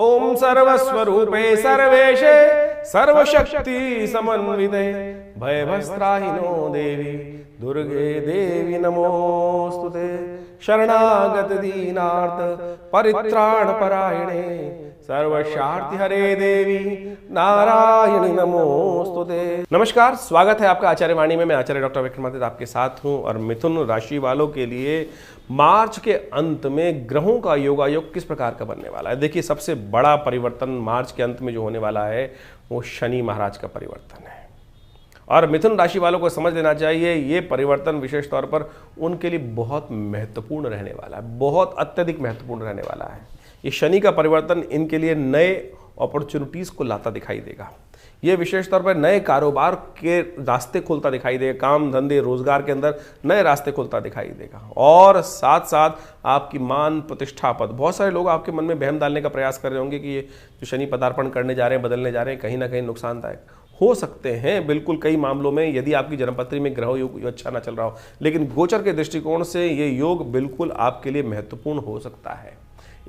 ओम सर्वस्वरूपे सर्वेशे सर्वशक्ति समन्विते भयभस्त्राहिनो देवी दुर्गे देवी नमोस्तुते। शरणागत दीनार्थ परित्राण परायणे सर्वशार्ति हरे देवी नारायणी नमोस्तुते। नमस्कार, स्वागत है आपका आचार्य वाणी में। मैं आचार्य डॉक्टर विक्रमादित्य आपके साथ हूं। और मिथुन राशि वालों के लिए मार्च के अंत में ग्रहों का योगायोग किस प्रकार का बनने वाला है। देखिए, सबसे बड़ा परिवर्तन मार्च के अंत में जो होने वाला है वो शनि महाराज का परिवर्तन है। और मिथुन राशि वालों को समझ लेना चाहिए, ये परिवर्तन विशेष तौर पर उनके लिए बहुत महत्वपूर्ण रहने वाला है, बहुत अत्यधिक महत्वपूर्ण रहने वाला है। ये शनि का परिवर्तन इनके लिए नए अपॉर्चुनिटीज़ को लाता दिखाई देगा। ये विशेष तौर पर नए कारोबार के रास्ते खोलता दिखाई देगा, काम धंधे रोजगार के अंदर नए रास्ते खोलता दिखाई देगा। और साथ साथ आपकी मान प्रतिष्ठा पद, बहुत सारे लोग आपके मन में वहम डालने का प्रयास कर रहे होंगे कि ये जो शनि पदार्पण करने जा रहे हैं, बदलने जा रहे हैं, कहीं ना कहीं नुकसानदायक हो सकते हैं। बिल्कुल, कई मामलों में यदि आपकी जन्मपत्री में ग्रह योग अच्छा ना चल रहा हो, लेकिन गोचर के दृष्टिकोण से ये योग बिल्कुल आपके लिए महत्वपूर्ण हो सकता है।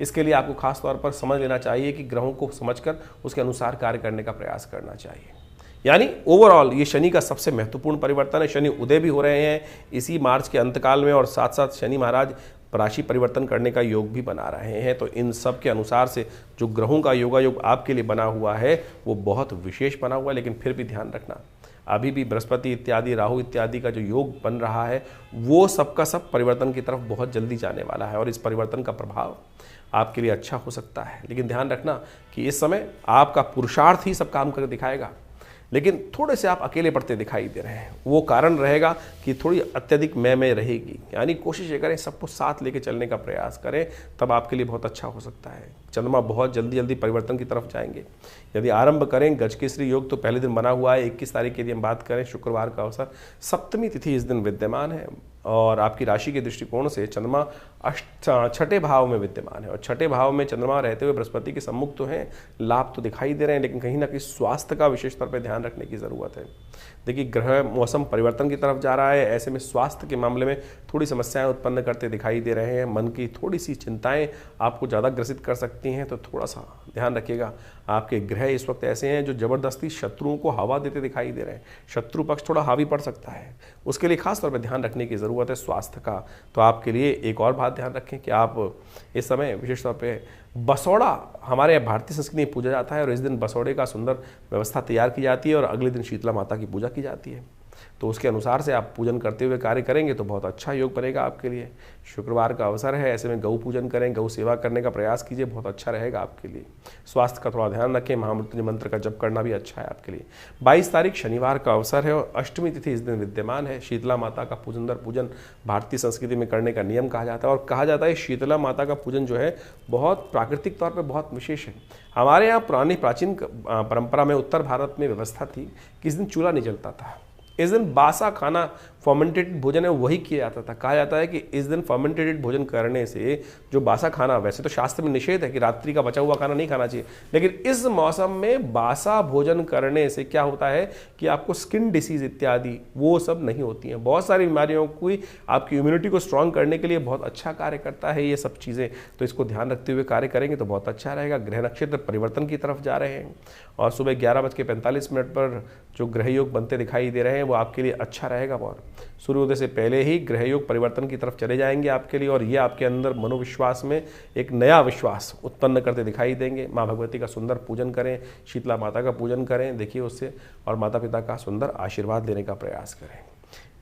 इसके लिए आपको खास तौर पर समझ लेना चाहिए कि ग्रहों को समझकर उसके अनुसार कार्य करने का प्रयास करना चाहिए। यानी ओवरऑल ये शनि का सबसे महत्वपूर्ण परिवर्तन है। शनि उदय भी हो रहे हैं इसी मार्च के अंतकाल में, और साथ साथ शनि महाराज राशि परिवर्तन करने का योग भी बना रहे हैं। तो इन सब के अनुसार से जो ग्रहों का योगायोग आपके लिए बना हुआ है वो बहुत विशेष बना हुआ है। लेकिन फिर भी ध्यान रखना, अभी भी बृहस्पति इत्यादि, राहु इत्यादि का जो योग बन रहा है वो सबका सब परिवर्तन की तरफ बहुत जल्दी जाने वाला है। और इस परिवर्तन का प्रभाव आपके लिए अच्छा हो सकता है। लेकिन ध्यान रखना कि इस समय आपका पुरुषार्थ ही सब काम करके दिखाएगा, लेकिन थोड़े से आप अकेले पड़ते दिखाई दे रहे हैं। वो कारण रहेगा कि थोड़ी अत्यधिक मैं रहेगी। यानी कोशिश ये करें सबको साथ लेके चलने का प्रयास करें, तब आपके लिए बहुत अच्छा हो सकता है। चंद्रमा बहुत जल्दी जल्दी परिवर्तन की तरफ जाएंगे। यदि आरंभ करें गजकेसरी योग तो पहले दिन बना हुआ है, 21 तारीख की यदि हम बात करें, शुक्रवार का अवसर, सप्तमी तिथि इस दिन विद्यमान है। और आपकी राशि के दृष्टिकोण से चंद्रमा छठे भाव में विद्यमान है। और छठे भाव में चंद्रमा रहते हुए बृहस्पति के सम्मुख तो हैं, लाभ तो दिखाई दे रहे हैं, लेकिन कहीं ना कहीं स्वास्थ्य का विशेष तौर पर ध्यान रखने की ज़रूरत है। देखिए, ग्रह मौसम परिवर्तन की तरफ जा रहा है, ऐसे में स्वास्थ्य के मामले में थोड़ी समस्याएं उत्पन्न करते दिखाई दे रहे हैं। मन की थोड़ी सी चिंताएं आपको ज़्यादा ग्रसित कर सकती हैं, तो थोड़ा सा ध्यान रखिएगा। आपके ग्रह इस वक्त ऐसे हैं जो ज़बरदस्ती शत्रुओं को हवा देते दिखाई दे रहे हैं। शत्रु पक्ष थोड़ा हावी पड़ सकता है, उसके लिए खास तौर पर ध्यान रखने की ज़रूरत है स्वास्थ्य का। तो आपके लिए एक और बात ध्यान रखें कि आप इस समय विशेष तौर पे बसोड़ा, हमारे भारतीय संस्कृति में पूजा जाता है और इस दिन बसोड़े का सुंदर व्यवस्था तैयार की जाती है और अगले दिन शीतला माता की पूजा की जाती है। तो उसके अनुसार से आप पूजन करते हुए कार्य करेंगे तो बहुत अच्छा योग बनेगा आपके लिए। शुक्रवार का अवसर है, ऐसे में गौ पूजन करें, गौ सेवा करने का प्रयास कीजिए, बहुत अच्छा रहेगा आपके लिए। स्वास्थ्य का थोड़ा ध्यान रखें, महामृत्युंजय मंत्र का जप करना भी अच्छा है आपके लिए। 22 तारीख शनिवार का अवसर है और अष्टमी तिथि इस दिन विद्यमान है। शीतला माता का पूजन भारतीय संस्कृति में करने का नियम कहा जाता है। और कहा जाता है शीतला माता का पूजन जो है बहुत प्राकृतिक तौर पर बहुत विशेष है। हमारे यहाँ पुरानी प्राचीन परंपरा में उत्तर भारत में व्यवस्था थी कि इस दिन चूल्हा नहीं जलता था। इस दिन बासा खाना, फर्मेंटेड भोजन है वही किया जाता था। कहा जाता है कि इस दिन फर्मेंटेड भोजन करने से जो बासा खाना, वैसे तो शास्त्र में निषेध है कि रात्रि का बचा हुआ खाना नहीं खाना चाहिए, लेकिन इस मौसम में बासा भोजन करने से क्या होता है कि आपको स्किन डिसीज इत्यादि वो सब नहीं होती हैं। बहुत सारी बीमारियों को आपकी इम्यूनिटी को स्ट्रांग करने के लिए बहुत अच्छा कार्य करता है ये सब चीज़ें। तो इसको ध्यान रखते हुए कार्य करेंगे तो बहुत अच्छा रहेगा। ग्रह नक्षत्र परिवर्तन की तरफ जा रहे हैं और सुबह 11:45 पर जो ग्रह योग बनते दिखाई दे रहे हैं वो आपके लिए अच्छा रहेगा। और सूर्योदय से पहले ही ग्रह योग परिवर्तन की तरफ चले जाएंगे आपके लिए, और ये आपके अंदर मनोविश्वास में एक नया विश्वास उत्पन्न करते दिखाई देंगे। माँ भगवती का सुंदर पूजन करें, शीतला माता का पूजन करें, देखिए उससे, और माता पिता का सुंदर आशीर्वाद लेने का प्रयास करें।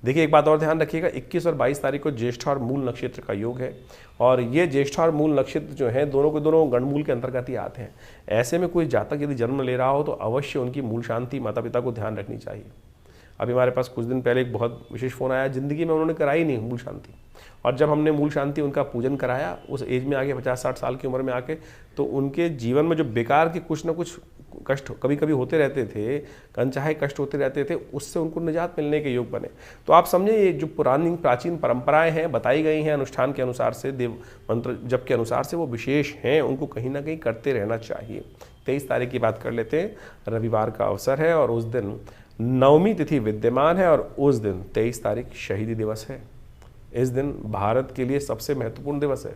देखिए, एक बात और ध्यान रखिएगा, 21 और 22 तारीख को ज्येष्ठ और मूल नक्षत्र का योग है। और ये ज्येष्ठ और मूल नक्षत्र जो है दोनों के दोनों गणमूल के अंतर्गत ही आते हैं। ऐसे में कोई जातक यदि जन्म ले रहा हो तो अवश्य उनकी मूल शांति माता पिता को ध्यान रखनी चाहिए। अभी हमारे पास कुछ दिन पहले एक बहुत विशेष फ़ोन आया, ज़िंदगी में उन्होंने कराई नहीं मूल शांति, और जब हमने मूल शांति उनका पूजन कराया उस एज में आके 50-60 साल की उम्र में आके, तो उनके जीवन में जो बेकार के कुछ ना कुछ कष्ट कभी कभी होते रहते थे, अनचाहे कष्ट होते रहते थे, उससे उनको निजात मिलने के योग बने। तो आप समझे, ये जो पुरानी प्राचीन परंपराएं हैं बताई गई हैं अनुष्ठान के अनुसार से, देव मंत्र जप के अनुसार से, वो विशेष हैं, उनको कहीं ना कहीं करते रहना चाहिए। 23 तारीख की बात कर लेते हैं, रविवार का अवसर है और उस दिन नवमी तिथि विद्यमान है और उस दिन 23 तारीख शहीदी दिवस है। इस दिन भारत के लिए सबसे महत्वपूर्ण दिवस है।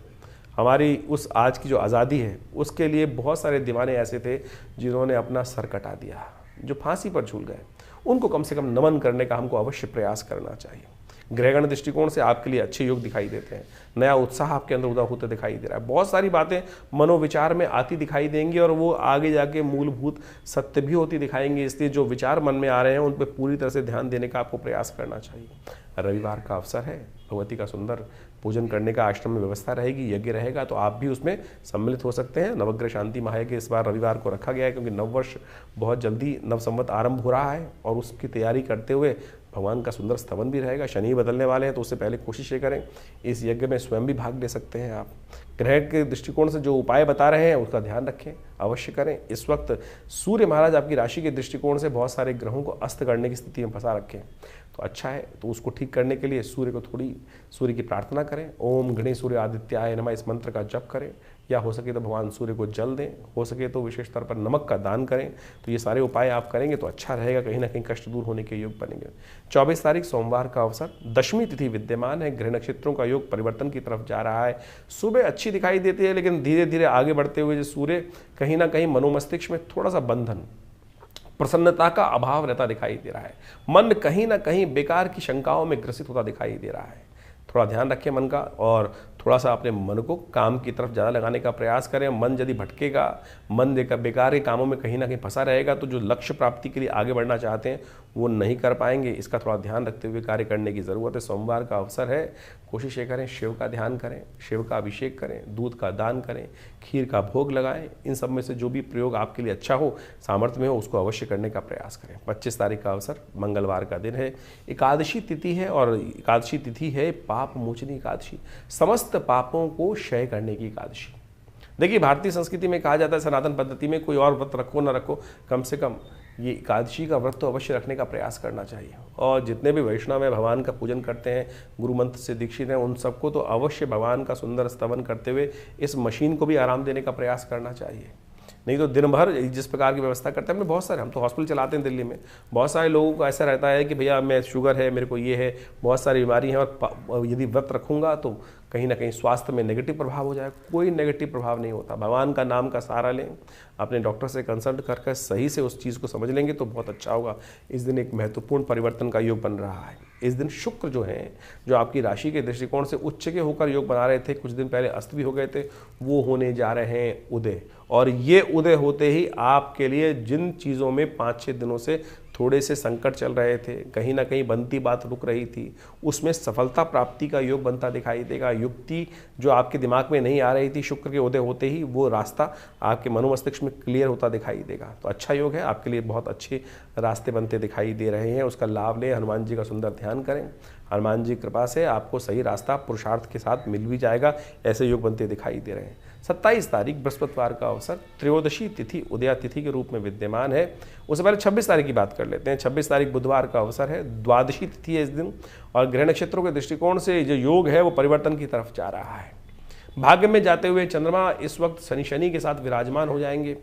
हमारी उस आज की जो आज़ादी है उसके लिए बहुत सारे दीवाने ऐसे थे जिन्होंने अपना सर कटा दिया, जो फांसी पर झूल गए। उनको कम से कम नमन करने का हमको अवश्य प्रयास करना चाहिए। ग्रहगण दृष्टिकोण से आपके लिए अच्छे योग दिखाई देते हैं, नया उत्साह आपके अंदर उदा होते दिखाई दे रहा है। बहुत सारी बातें मनोविचार में आती दिखाई देंगी और वो आगे जाके मूलभूत सत्य भी होती दिखाएंगी। इसलिए जो विचार मन में आ रहे हैं उन पर पूरी तरह से ध्यान देने का आपको प्रयास करना चाहिए। रविवार का अवसर है, भगवती का सुंदर पूजन करने का आश्रम में व्यवस्था रहेगी, यज्ञ रहेगा, तो आप भी उसमें सम्मिलित हो सकते हैं। नवग्रह शांति महायज्ञ इस बार रविवार को रखा गया है क्योंकि नववर्ष बहुत जल्दी नव संवत आरंभ हो रहा है और उसकी तैयारी करते हुए भगवान का सुंदर स्तवन भी रहेगा। शनि बदलने वाले हैं तो उससे पहले कोशिश ये करें इस यज्ञ में स्वयं भी भाग ले सकते हैं आप। ग्रह के दृष्टिकोण से जो उपाय बता रहे हैं उसका ध्यान रखें, अवश्य करें। इस वक्त सूर्य महाराज आपकी राशि के दृष्टिकोण से बहुत सारे ग्रहों को अस्त करने की स्थिति में फंसा रखें, तो अच्छा है। तो उसको ठीक करने के लिए सूर्य को थोड़ी सूर्य की प्रार्थना करें। ओम गणेश सूर्य आदित्याय नमः इस मंत्र का जप करें, या हो सके तो भगवान सूर्य को जल दें, हो सके तो विशेष तौर पर नमक का दान करें। तो ये सारे उपाय आप करेंगे तो अच्छा रहेगा, कहीं ना कहीं कष्ट दूर होने के योग बनेंगे। 24 तारीख सोमवार का अवसर, दशमी तिथि विद्यमान है, ग्रह नक्षत्रों का योग परिवर्तन की तरफ जा रहा है। सुबह अच्छी दिखाई देती है लेकिन धीरे धीरे आगे बढ़ते हुए जो सूर्य कहीं ना कहीं मनोमस्तिष्क में थोड़ा सा बंधन, प्रसन्नता का अभाव रहता दिखाई दे रहा है। मन कहीं ना कहीं बेकार की शंकाओं में ग्रसित होता दिखाई दे रहा है। थोड़ा ध्यान रखें मन का और थोड़ा सा अपने मन को काम की तरफ ज़्यादा लगाने का प्रयास करें। मन यदि भटकेगा, मन देखकर बेकार के कामों में कहीं ना कहीं फंसा रहेगा तो जो लक्ष्य प्राप्ति के लिए आगे बढ़ना चाहते हैं वो नहीं कर पाएंगे। इसका थोड़ा ध्यान रखते हुए कार्य करने की ज़रूरत है। सोमवार का अवसर है, कोशिश ये करें शिव का ध्यान करें, शिव का अभिषेक करें, दूध का दान करें, खीर का भोग लगाएं। इन सब में से जो भी प्रयोग आपके लिए अच्छा हो, सामर्थ्य में हो, उसको अवश्य करने का प्रयास करें। 25 तारीख का अवसर मंगलवार का दिन है, एकादशी तिथि है और एकादशी तिथि है पाप मोचनी एकादशी, समस्त पापों को क्षय करने की एकादशी। देखिए भारतीय संस्कृति में कहा जाता है, सनातन पद्धति में कोई और व्रत रखो ना रखो, कम से कम ये एकादशी का व्रत तो अवश्य रखने का प्रयास करना चाहिए। और जितने भी वैष्णव हैं, भगवान का पूजन करते हैं, गुरु मंत्र से दीक्षित हैं, उन सबको तो अवश्य भगवान का सुंदर स्तवन करते हुए इस मशीन को भी आराम देने का प्रयास करना चाहिए। नहीं तो दिन भर जिस प्रकार की व्यवस्था करते हैं, हमने बहुत सारे, हम तो हॉस्पिटल चलाते हैं दिल्ली में, बहुत सारे लोगों को ऐसा रहता है कि भैया मैं शुगर है, मेरे को ये है, बहुत सारी बीमारी है और यदि व्रत रखूंगा तो कहीं ना कहीं स्वास्थ्य में नेगेटिव प्रभाव हो जाए। कोई नेगेटिव प्रभाव नहीं होता। भगवान का नाम का सहारा लें, अपने डॉक्टर से कंसल्ट करके सही से उस चीज़ को समझ लेंगे तो बहुत अच्छा होगा। इस दिन एक महत्वपूर्ण परिवर्तन का योग बन रहा है। इस दिन शुक्र जो हैं, जो आपकी राशि के दृष्टिकोण से उच्च के होकर योग बना रहे थे, कुछ दिन पहले अस्त भी हो गए थे, वो होने जा रहे हैं उदय। और ये उदय होते ही आपके लिए जिन चीज़ों में 5-6 दिनों से थोड़े से संकट चल रहे थे, कहीं ना कहीं बनती बात रुक रही थी, उसमें सफलता प्राप्ति का योग बनता दिखाई देगा। युक्ति जो आपके दिमाग में नहीं आ रही थी, शुक्र के उदय होते ही वो रास्ता आपके मनोमस्तिष्क में क्लियर होता दिखाई देगा। तो अच्छा योग है, आपके लिए बहुत अच्छे रास्ते बनते दिखाई दे रहे हैं। उसका लाभ लें, हनुमान जी का सुंदर ध्यान करें। हनुमान जी कृपा से आपको सही रास्ता पुरुषार्थ के साथ मिल भी जाएगा। ऐसे योग बनते दिखाई दे रहे हैं। 27 तारीख बृहस्पतिवार का अवसर, त्रयोदशी तिथि उदया तिथि के रूप में विद्यमान है। उससे पहले 26 तारीख की बात कर लेते हैं। 26 तारीख बुधवार का अवसर है, द्वादशी तिथि है इस दिन और ग्रह नक्षत्रों के दृष्टिकोण से जो योग है वो परिवर्तन की तरफ जा रहा है। भाग्य में जाते हुए चंद्रमा इस वक्त शनि के साथ विराजमान हो जाएंगे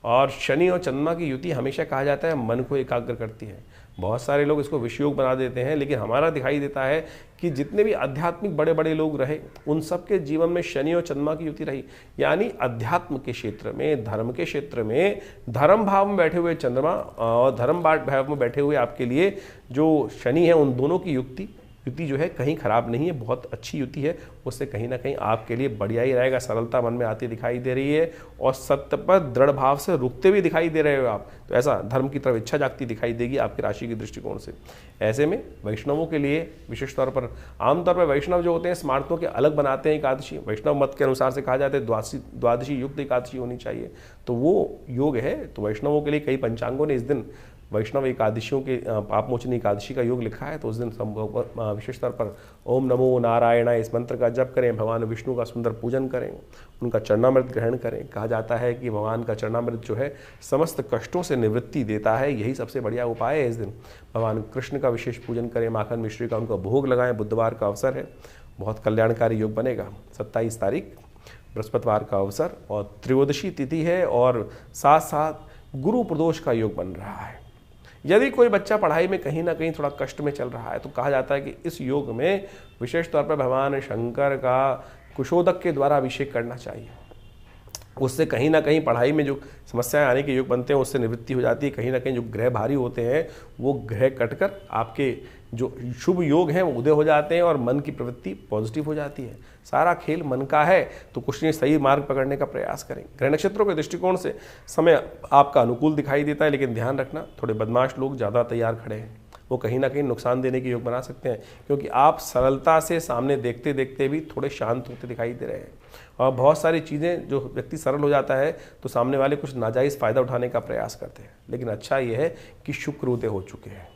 और शनि और चंद्रमा की युति हमेशा कहा जाता है मन को एकाग्र करती है। बहुत सारे लोग इसको विषयोग बना देते हैं, लेकिन हमारा दिखाई देता है कि जितने भी आध्यात्मिक बड़े बड़े लोग रहे उन सब के जीवन में शनि और चंद्रमा की युति रही। यानी अध्यात्म के क्षेत्र में, धर्म के क्षेत्र में धर्म भाव में बैठे हुए चंद्रमा और धर्म भाव में बैठे हुए आपके लिए जो शनि है, उन दोनों की युति जो है कहीं खराब नहीं है, बहुत अच्छी युति है। उससे कहीं ना कहीं आपके लिए बढ़िया ही रहेगा। सरलता मन में आती दिखाई दे रही है और सत्य पर दृढ़ भाव से रुकते भी दिखाई दे रहे हो आप, तो ऐसा धर्म की तरफ इच्छा जागती दिखाई देगी आपकी राशि के दृष्टिकोण से। ऐसे में वैष्णवों के लिए विशेष तौर पर, आमतौर पर वैष्णव जो होते हैं स्मार्तों के अलग बनाते हैं एकादशी। वैष्णव मत के अनुसार से कहा जाता है द्वादशी युक्त एकादशी होनी चाहिए, तो वो योग है। तो वैष्णवों के लिए कई पंचांगों ने इस दिन वैष्णव एकादशियों के पापमोचनी एकादशी का योग लिखा है। तो उस दिन विशेष तौर पर ओम नमो नारायण इस मंत्र का जप करें, भगवान विष्णु का सुंदर पूजन करें, उनका चरणामृत ग्रहण करें। कहा जाता है कि भगवान का चरणामृत जो है समस्त कष्टों से निवृत्ति देता है, यही सबसे बढ़िया उपाय है। इस दिन भगवान कृष्ण का विशेष पूजन करें, माखन मिश्री का उनका भोग लगाएं। बुधवार का अवसर है, बहुत कल्याणकारी योग बनेगा। 27 तारीख बृहस्पतिवार का अवसर और त्रयोदशी तिथि है और साथ साथ गुरु प्रदोष का योग बन रहा है। यदि कोई बच्चा पढ़ाई में कहीं ना कहीं थोड़ा कष्ट में चल रहा है तो कहा जाता है कि इस योग में विशेष तौर पर भगवान शंकर का कुशोदक के द्वारा अभिषेक करना चाहिए। उससे कहीं ना कहीं पढ़ाई में जो समस्याएं आने के योग बनते हैं उससे निवृत्ति हो जाती है। कहीं ना कहीं जो ग्रह भारी होते हैं वो ग्रह कटकर आपके जो शुभ योग हैं वो उदय हो जाते हैं और मन की प्रवृत्ति पॉजिटिव हो जाती है। सारा खेल मन का है, तो कुछ नहीं, सही मार्ग पकड़ने का प्रयास करें। ग्रह नक्षत्रों के दृष्टिकोण से समय आपका अनुकूल दिखाई देता है, लेकिन ध्यान रखना थोड़े बदमाश लोग ज़्यादा तैयार खड़े हैं, वो कहीं ना कहीं नुकसान देने के योग बना सकते हैं, क्योंकि आप सरलता से सामने देखते देखते भी थोड़े शांत होते दिखाई दे रहे हैं। और बहुत सारी चीज़ें जो व्यक्ति सरल हो जाता है तो सामने वाले कुछ नाजायज़ फ़ायदा उठाने का प्रयास करते हैं। लेकिन अच्छा ये है कि शुक्र उदय हो चुके हैं,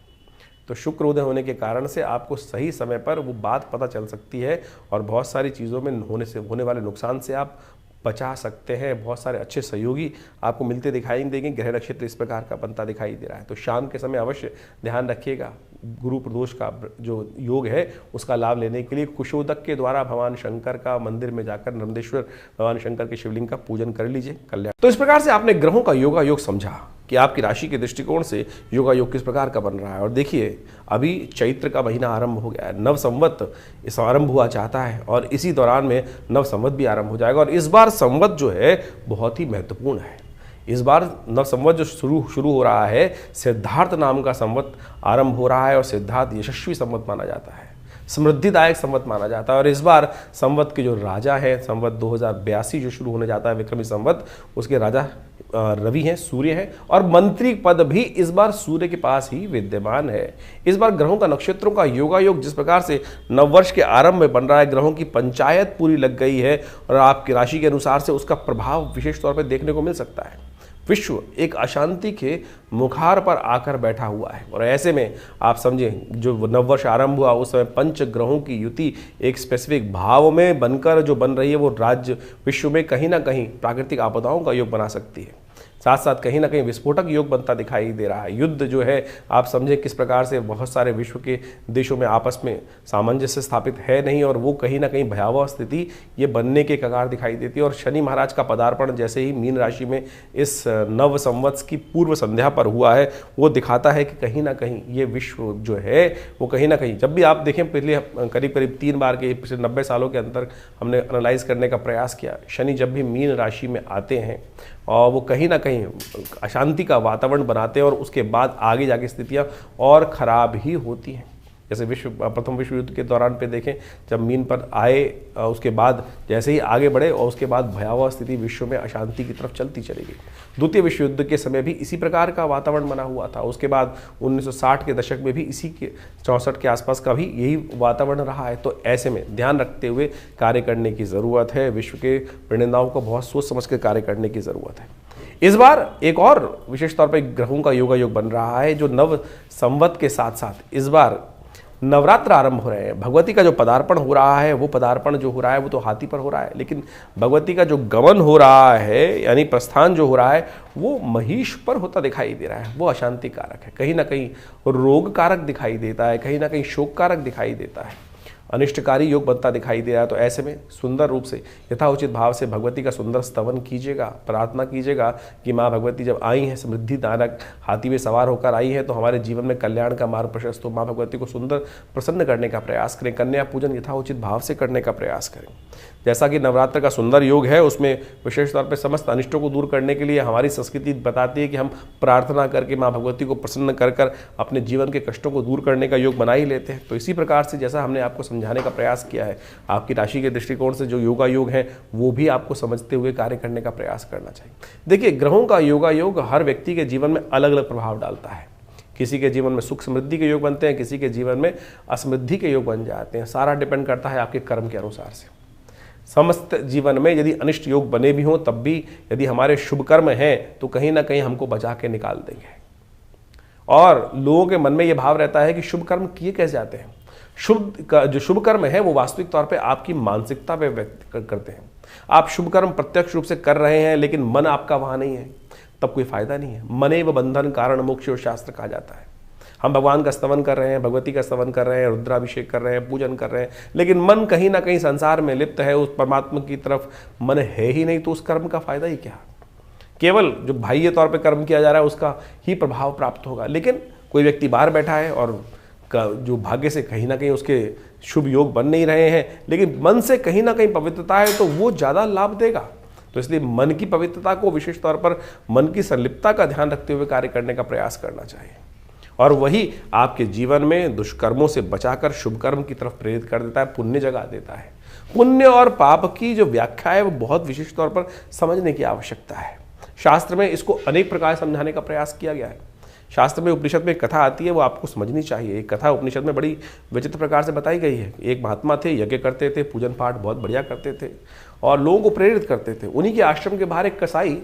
तो शुक्र उदय होने के कारण से आपको सही समय पर वो बात पता चल सकती है और बहुत सारी चीज़ों में होने वाले नुकसान से आप बचा सकते हैं। बहुत सारे अच्छे सहयोगी आपको मिलते दिखाई देंगे। ग्रह नक्षत्र इस प्रकार का बनता दिखाई दे रहा है, तो शाम के समय अवश्य ध्यान रखिएगा। गुरु प्रदोष का जो योग है उसका लाभ लेने के लिए कुशोदक के द्वारा भगवान शंकर का मंदिर में जाकर नर्मदेश्वर भगवान शंकर के शिवलिंग का पूजन कर लीजिए, कल्याण। तो इस प्रकार से आपने ग्रहों का योगा योग समझा कि आपकी राशि के दृष्टिकोण से योगा योग किस प्रकार का बन रहा है। और देखिए, अभी चैत्र का महीना आरंभ हो गया है, नव संवत इस आरंभ हुआ चाहता है और इसी दौरान में नव संवत भी आरंभ हो जाएगा। और इस बार संवत जो है बहुत ही महत्वपूर्ण है। इस बार नव संवत जो शुरू हो रहा है, सिद्धार्थ नाम का संवत आरंभ हो रहा है और सिद्धार्थ यशस्वी संवत माना जाता है, समृद्धिदायक संवत माना जाता है। और इस बार संवत के जो राजा हैं, संवत 2082 जो शुरू होने जाता है विक्रमी संवत, उसके राजा रवि हैं, सूर्य हैं और मंत्री पद भी इस बार सूर्य के पास ही विद्यमान है। इस बार ग्रहों का नक्षत्रों का योगा योग जिस प्रकार से नववर्ष के आरंभ में बन रहा है, ग्रहों की पंचायत पूरी लग गई है और आपकी राशि के अनुसार से उसका प्रभाव विशेष तौर पर देखने को मिल सकता है। विश्व एक अशांति के मुखार पर आकर बैठा हुआ है और ऐसे में आप समझें, जो नववर्ष आरंभ हुआ उस समय पंच ग्रहों की युति एक स्पेसिफिक भाव में बनकर जो बन रही है, वो राज्य विश्व में कहीं ना कहीं प्राकृतिक आपदाओं का योग बना सकती है। साथ साथ कहीं ना कहीं विस्फोटक योग बनता दिखाई दे रहा है। युद्ध जो है आप समझें किस प्रकार से बहुत सारे विश्व के देशों में आपस में सामंजस्य स्थापित है नहीं और वो कहीं ना कहीं भयावह स्थिति ये बनने के कगार दिखाई देती है। और शनि महाराज का पदार्पण जैसे ही मीन राशि में इस नव संवत्स की पूर्व संध्या पर हुआ है, वो दिखाता है कि कहीं ना कहीं ये विश्व जो है वो कहीं ना कहीं, जब भी आप देखें पिछले करीब 3 बार के पिछले 90 सालों के अंदर हमने एनालाइज करने का प्रयास किया, शनि जब भी मीन राशि में आते हैं और वो कहीं ना कहीं अशांति का वातावरण बनाते हैं और उसके बाद आगे जाके स्थितियां और खराब ही होती हैं। जैसे प्रथम विश्व युद्ध के दौरान पे देखें, जब मीन पर आए उसके बाद जैसे ही आगे बढ़े और उसके बाद भयावह स्थिति विश्व में अशांति की तरफ चलती चली गई। द्वितीय विश्व युद्ध के समय भी इसी प्रकार का वातावरण बना हुआ था। उसके बाद 1960 के दशक में भी इसी के 64 के आसपास का भी यही वातावरण रहा है। तो ऐसे में ध्यान रखते हुए कार्य करने की ज़रूरत है। विश्व के परिणामों को बहुत सोच समझ कर कार्य करने की ज़रूरत है। इस बार एक और विशेष तौर पर ग्रहों का योगा योग बन रहा है, जो नव संवत के साथ साथ इस बार नवरात्र आरंभ हो रहे हैं। भगवती का जो पदार्पण हो रहा है, वो पदार्पण जो हो रहा है वो तो हाथी पर हो रहा है, लेकिन भगवती का जो गमन हो रहा है यानी प्रस्थान जो हो रहा है वो महिष पर होता दिखाई दे रहा है। वो अशांति कारक है, कहीं ना कहीं रोग कारक दिखाई देता है, कहीं ना कहीं शोक कारक दिखाई देता है, अनिष्टकारी योग बनता दिखाई दे रहा है। तो ऐसे में सुंदर रूप से यथाउचित भाव से भगवती का सुंदर स्तवन कीजिएगा, प्रार्थना कीजिएगा कि माँ भगवती जब आई हैं समृद्धि दानक हाथी में सवार होकर आई हैं तो हमारे जीवन में कल्याण का मार्ग प्रशस्त हो। माँ भगवती को सुंदर प्रसन्न करने का प्रयास करें। कन्या पूजन यथाउचित भाव से करने का प्रयास करें। जैसा कि नवरात्र का सुंदर योग है, उसमें विशेष तौर पर समस्त अनिष्टों को दूर करने के लिए हमारी संस्कृति बताती है कि हम प्रार्थना करके माँ भगवती को प्रसन्न कर कर अपने जीवन के कष्टों को दूर करने का योग बना ही लेते हैं। तो इसी प्रकार से जैसा हमने आपको समझाने का प्रयास किया है, आपकी राशि के दृष्टिकोण से जो योगा योग है वो भी आपको समझते हुए कार्य करने का प्रयास करना चाहिए। देखिए, ग्रहों का योगा योग हर व्यक्ति के जीवन में अलग अलग प्रभाव डालता है। किसी के जीवन में सुख समृद्धि के योग बनते हैं, किसी के जीवन में असमृद्धि के योग बन जाते हैं। सारा डिपेंड करता है आपके कर्म के अनुसार से। समस्त जीवन में यदि अनिष्ट योग बने भी हों तब भी यदि हमारे शुभ कर्म हैं तो कहीं ना कहीं हमको बचा के निकाल देंगे। और लोगों के मन में ये भाव रहता है कि शुभ कर्म किए कैसे जाते हैं। जो शुभ कर्म है वो वास्तविक तौर पे आपकी मानसिकता पे व्यक्त करते हैं। आप शुभ कर्म प्रत्यक्ष रूप से कर रहे हैं लेकिन मन आपका वहां नहीं है, तब कोई फायदा नहीं है। मनेव बंधन कारण मोक्ष शास्त्र कहा जाता है। हम भगवान का स्तवन कर रहे हैं, भगवती का स्तवन कर रहे हैं, रुद्राभिषेक कर रहे हैं, पूजन कर रहे हैं, लेकिन मन कहीं ना कहीं संसार में लिप्त है, उस परमात्मा की तरफ मन है ही नहीं, तो उस कर्म का फायदा ही क्या। केवल जो बाह्य तौर पे कर्म किया जा रहा है उसका ही प्रभाव प्राप्त होगा। लेकिन कोई व्यक्ति बाहर बैठा है और जो भाग्य से कहीं ना कहीं उसके शुभ योग बन नहीं रहे हैं, लेकिन मन से कहीं ना कहीं पवित्रता है तो वो ज़्यादा लाभ देगा। तो इसलिए मन की पवित्रता को विशेष तौर पर मन की संलिप्तता का ध्यान रखते हुए कार्य करने का प्रयास करना चाहिए, और वही आपके जीवन में दुष्कर्मों से बचाकर शुभ कर्म की तरफ प्रेरित कर देता है, पुण्य जगा देता है। पुण्य और पाप की जो व्याख्या है वो बहुत विशेष तौर पर समझने की आवश्यकता है। शास्त्र में इसको अनेक प्रकार समझाने का प्रयास किया गया है। शास्त्र में उपनिषद में एक कथा आती है, वो आपको समझनी चाहिए। एक कथा उपनिषद में बड़ी विचित्र प्रकार से बताई गई है। एक महात्मा थे, यज्ञ करते थे, पूजन पाठ बहुत बढ़िया करते थे और लोगों को प्रेरित करते थे। उन्हीं के आश्रम के बाहर एक कसाई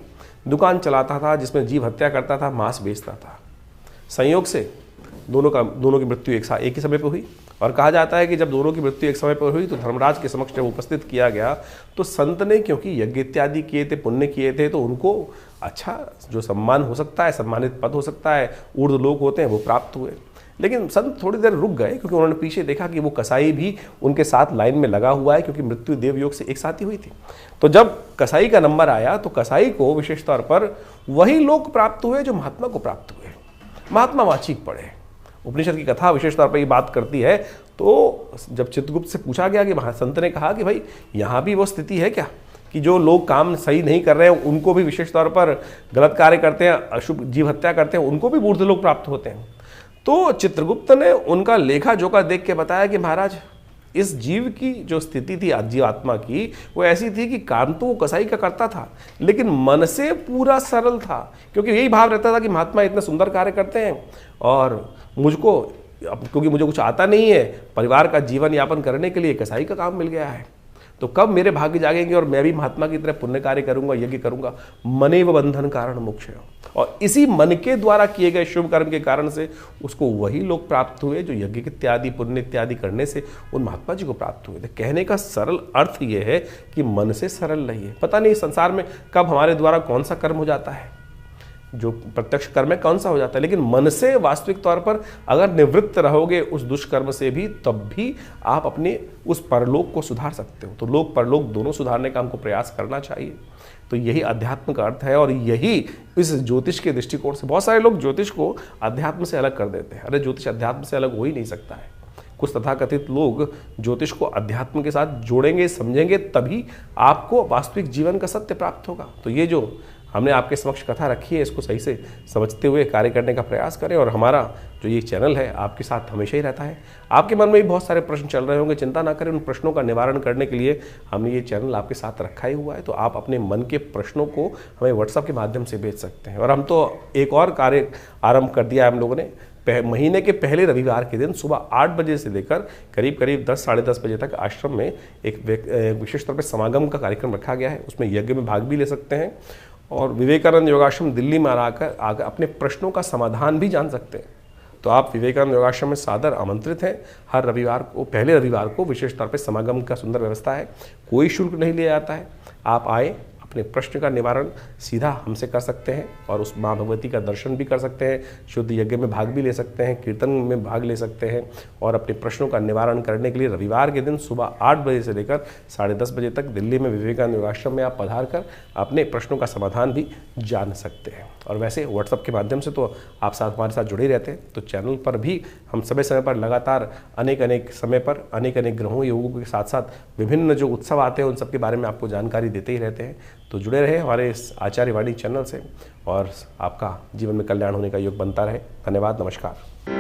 दुकान चलाता था जिसमें जीव हत्या करता था, मांस बेचता था। संयोग से दोनों की मृत्यु एक ही समय पर हुई, और कहा जाता है कि जब दोनों की मृत्यु एक समय पर हुई तो धर्मराज के समक्ष जब उपस्थित किया गया तो संत ने, क्योंकि यज्ञ इत्यादि किए थे, पुण्य किए थे, तो उनको अच्छा जो सम्मान हो सकता है, सम्मानित पद हो सकता है, ऊर्ध्व लोक होते हैं, वो प्राप्त हुए। लेकिन संत थोड़ी देर रुक गए, क्योंकि उन्होंने पीछे देखा कि वो कसाई भी उनके साथ लाइन में लगा हुआ है, क्योंकि मृत्यु देवयोग से एक साथ ही हुई थी। तो जब कसाई का नंबर आया तो कसाई को विशेष तौर पर वही लोक प्राप्त हुए जो महात्मा को प्राप्त हुए। महात्मा वहाँ चीख पड़े। उपनिषद की कथा विशेष तौर पर ये बात करती है। तो जब चित्रगुप्त से पूछा गया कि संत ने कहा कि भाई यहाँ भी वो स्थिति है क्या कि जो लोग काम सही नहीं कर रहे हैं उनको भी विशेष तौर पर गलत कार्य करते हैं, अशुभ जीव हत्या करते हैं, उनको भी ऊर्ध्व लोक प्राप्त होते हैं। तो चित्रगुप्त ने उनका लेखा जोखा देख के बताया कि महाराज, इस जीव की जो स्थिति थी जीव आत्मा की, वो ऐसी थी कि काम तो वो कसाई का करता था लेकिन मन से पूरा सरल था, क्योंकि यही भाव रहता था कि महात्मा इतने सुंदर कार्य करते हैं और मुझको, क्योंकि मुझे कुछ आता नहीं है, परिवार का जीवन यापन करने के लिए कसाई का काम मिल गया है, तो कब मेरे भाग्य जागेंगे और मैं भी महात्मा की तरह पुण्य कार्य करूंगा, यज्ञ करूंगा। मनेव बंधन कारण मोक्ष। और इसी मन के द्वारा किए गए शुभ कर्म के कारण से उसको वही लोग प्राप्त हुए जो यज्ञ इत्यादि पुण्य इत्यादि करने से उन महात्मा जी को प्राप्त हुए थे। कहने का सरल अर्थ यह है कि मन से सरल रहिए। पता नहीं संसार में कब हमारे द्वारा कौन सा कर्म हो जाता है, जो प्रत्यक्ष कर्म है कौन सा हो जाता है, लेकिन मन से वास्तविक तौर पर अगर निवृत्त रहोगे उस दुष्कर्म से भी, तब भी आप अपने उस परलोक को सुधार सकते हो। तो लोक परलोक दोनों सुधारने का हमको प्रयास करना चाहिए। तो यही अध्यात्म का अर्थ है, और यही इस ज्योतिष के दृष्टिकोण से बहुत सारे लोग ज्योतिष को अध्यात्म से अलग कर देते हैं। अरे ज्योतिष अध्यात्म से अलग हो ही नहीं सकता है। कुछ तथाकथित लोग ज्योतिष को अध्यात्म के साथ जोड़ेंगे, समझेंगे, तभी आपको वास्तविक जीवन का सत्य प्राप्त होगा। तो ये जो हमने आपके समक्ष कथा रखी है, इसको सही से समझते हुए कार्य करने का प्रयास करें। और हमारा जो ये चैनल है आपके साथ हमेशा ही रहता है। आपके मन में भी बहुत सारे प्रश्न चल रहे होंगे, चिंता ना करें, उन प्रश्नों का निवारण करने के लिए हमने ये चैनल आपके साथ रखा ही हुआ है। तो आप अपने मन के प्रश्नों को हमें व्हाट्सएप के माध्यम से भेज सकते हैं। और हम तो एक और कार्य आरंभ कर दिया है हम लोगों ने। महीने के पहले रविवार के दिन सुबह 8 बजे से लेकर करीब 10 साढ़े 10 बजे तक आश्रम में एक विशेष तौर पर समागम का कार्यक्रम रखा गया है। उसमें यज्ञ में भाग भी ले सकते हैं और विवेकानंद योगाश्रम दिल्ली में आकर अपने प्रश्नों का समाधान भी जान सकते हैं। तो आप विवेकानंद योगाश्रम में सादर आमंत्रित हैं। हर रविवार को, पहले रविवार को विशेष तौर पर समागम का सुंदर व्यवस्था है, कोई शुल्क नहीं लिया जाता है। आप आए, अपने प्रश्न का निवारण सीधा हमसे कर सकते हैं और उस माँ भगवती का दर्शन भी कर सकते हैं, शुद्ध यज्ञ में भाग भी ले सकते हैं, कीर्तन में भाग ले सकते हैं। और अपने प्रश्नों का निवारण करने के लिए रविवार के दिन सुबह 8 बजे से लेकर साढ़े 10 बजे तक दिल्ली में विवेकानंद योगाश्रम में आप पधार कर अपने प्रश्नों का समाधान भी जान सकते हैं। और वैसे व्हाट्सएप के माध्यम से तो आप हमारे साथ जुड़े रहते हैं। तो चैनल पर भी हम समय समय पर लगातार अनेक समय पर अनेक ग्रहों योगों के साथ साथ विभिन्न जो उत्सव आते हैं उन सब के बारे में आपको जानकारी देते ही रहते हैं। तो जुड़े रहे हमारे इस आचार्य वाणी चैनल से और आपका जीवन में कल्याण होने का योग बनता रहे। धन्यवाद, नमस्कार।